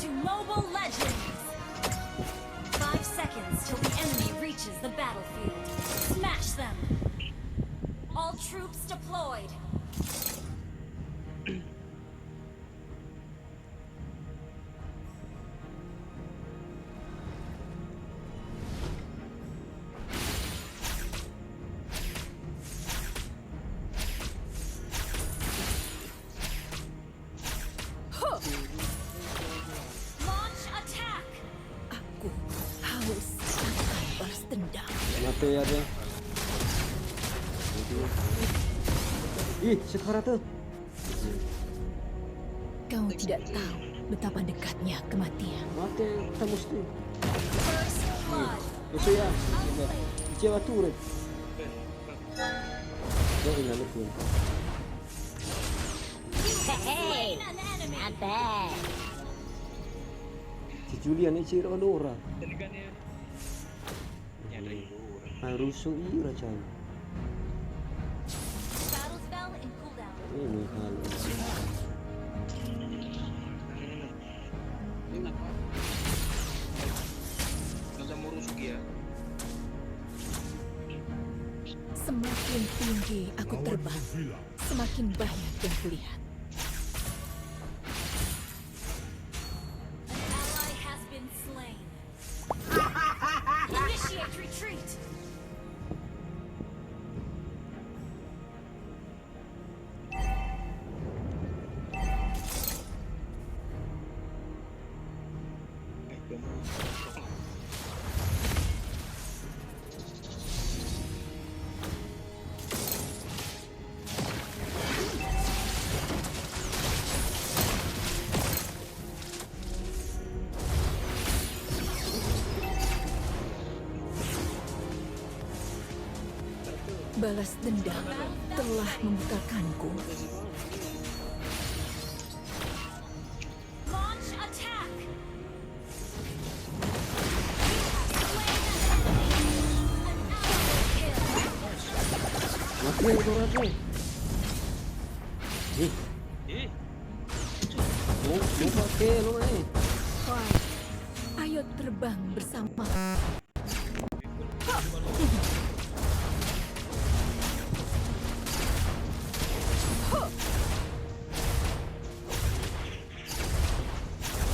to Mobile Legends! 5 seconds till the enemy reaches the battlefield. Smash them! All troops deployed! Launch attack! Aku haus akan balas dendam. Mati ya dia. Ih, Sephora tuh. Kau tidak tahu betapa dekatnya kematian. Mati kita mesti. First blood! Itu ya. Kecewa turut. Ya ini pun. Slain an enemy! Si Julian ini si Rodora. Tenagannya nyada itu. Harus ira cang. Battle spell in cooldown. Ini hal. Enak pak. Nggak mau rusuk ya. Semakin tinggi aku terbang, semakin banyak yang kulihat. An ally has been slain. Initiate retreat! Balas dendam telah membutakanku. Launch attack! Mati ya Rodora tuh. Ih, Ih, mau pakai lo nih. Wah, ayo terbang bersama.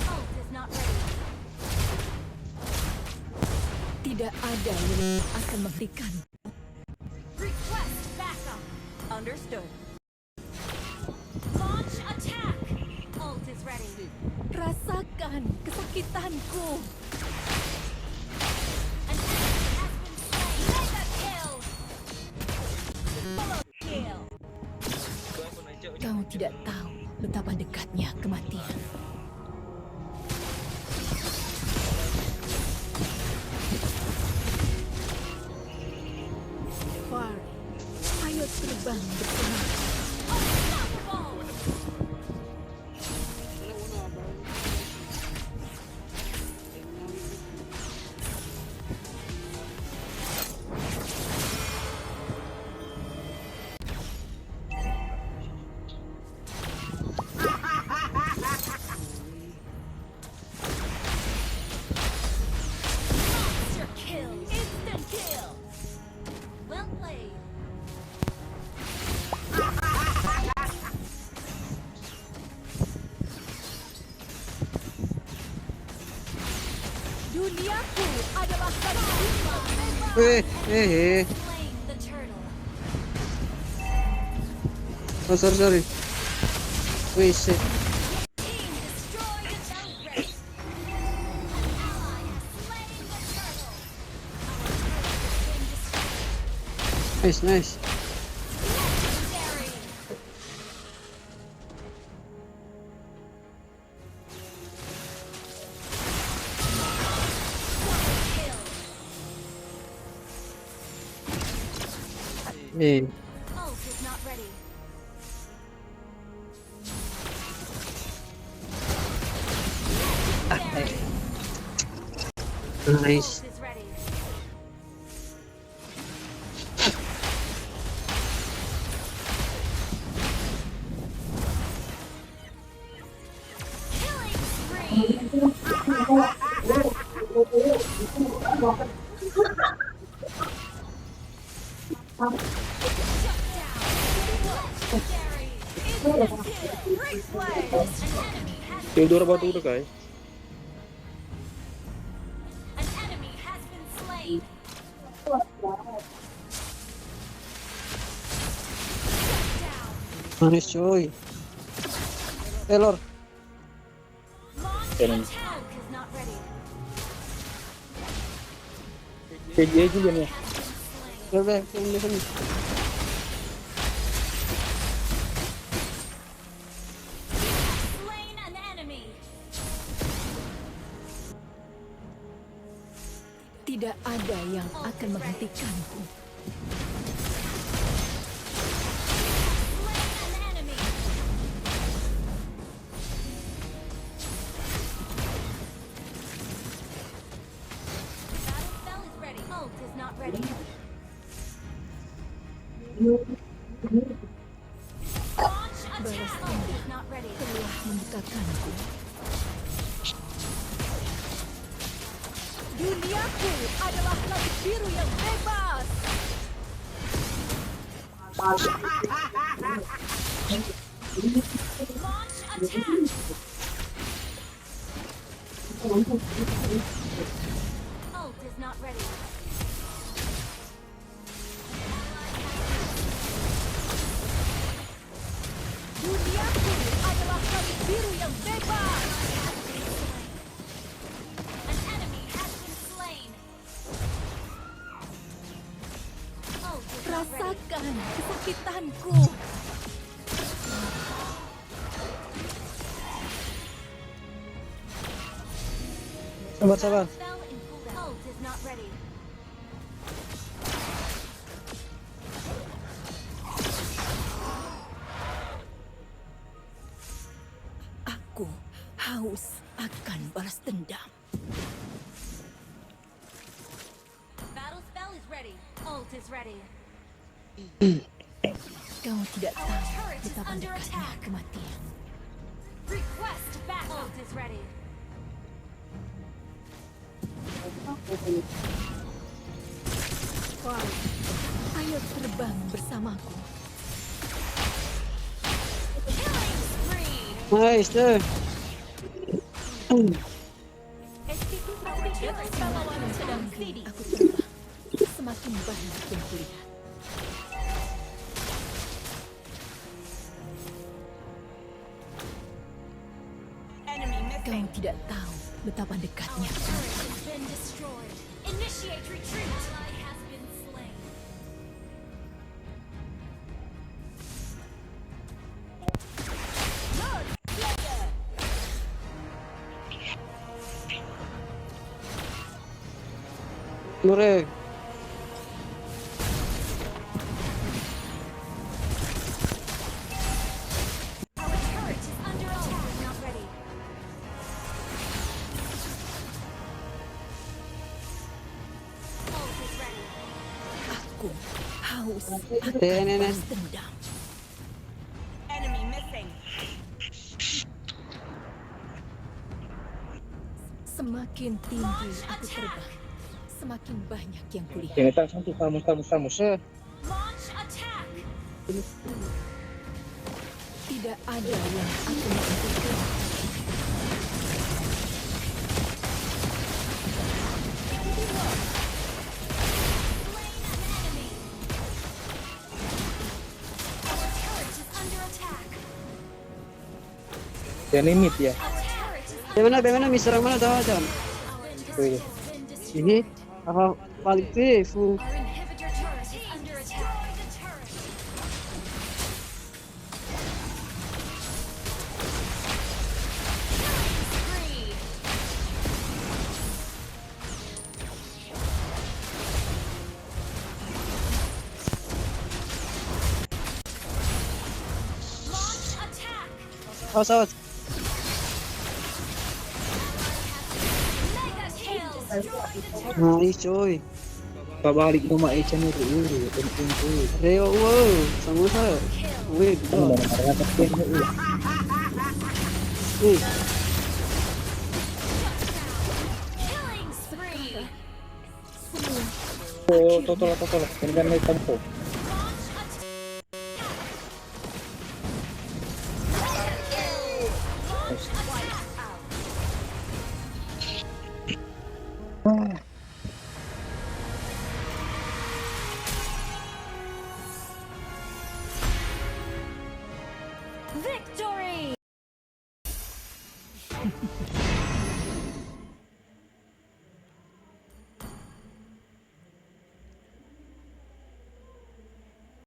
Ult is not ready. Tidak ada yang akan menghentikan. Request backup. Understood. Launch attack. Ult is ready. Rasakan kesakitanku. An enemy has been slain. Mega kill. Follow kill. gua pun aja. Kau tidak tahu betapa dekatnya kematian. Far, ayo terbang bersama. Unstoppable. Monster kill. Instant kill. Well played. Duniaku adalah karimba. Slain the turtle. Oh, sorry. Wih, shit. Team destroyed a turret. An ally has slain the turtle. Our turret has been destroyed. Nice. Legendary. Kill. Eh, Ult is not ready. nice. Ult is ready. Killing spree. Great play. An enemy has Theodore batu udah guys. An enemy has been slain. Shut down. Manis coy. Lor. Launch Enemy. attack is not ready. PJ juga nih. Has been slain. Lor. Slain an enemy. Tidak ada yang akan menghentikanku. Slain an enemy. Battle spell is ready. Ult is not ready. Launch attack. Ult is not ready. Telah mendekatkanku. Duniaku adalah langit biru yang bebas. Launch attack. Ult is not ready. Duniaku adalah langit biru yang bebas. An enemy has been slain. Ult is not ready. Rasakan kesakitanku. Sabar. Spell in cooldown. Ult is not ready. Aku haus akan balas dendam. Battle spell is ready. Ult is ready. Kau tidak Our tahu turret is betapa under dekatnya attack. kematian. Request backup. Ult is ready. Ayo terbang bersamaku. Killing spree. Nice deh. Semakin sedang aku terbang, semakin banyak yang kulihat. Kau tidak tahu betapa Our dekatnya. turret has been destroyed. Initiate retreat. Ally has been slain. Lore. Our turret is under attack. Not ready. Ult is ready. Aku haus akan Nenek. balas dendam. Semakin tinggi aku terbang, semakin banyak yang kulihat. Ini tak sampai kamu. Launch attack. Tidak ada yang akan menghentikan. Slain an enemy. Our turret is under attack. Ini mid ya. Our turret is Bagaimana miserang mana tahu aja. Our Wih. inhibitor has been Ini destroyed. apa paling fu. Our inhibitor turret is under attack. Destroy the turret. Killing spree. Launch attack. Awas. Mega kill. Destroy the turret. Nice coy. Pabalik rumah Echan itu. Penting tuh. Reo wow, sama saya. Wih, Kamu gila. ada kata Nih, Totoo. Ganda na yung tampo. Victory!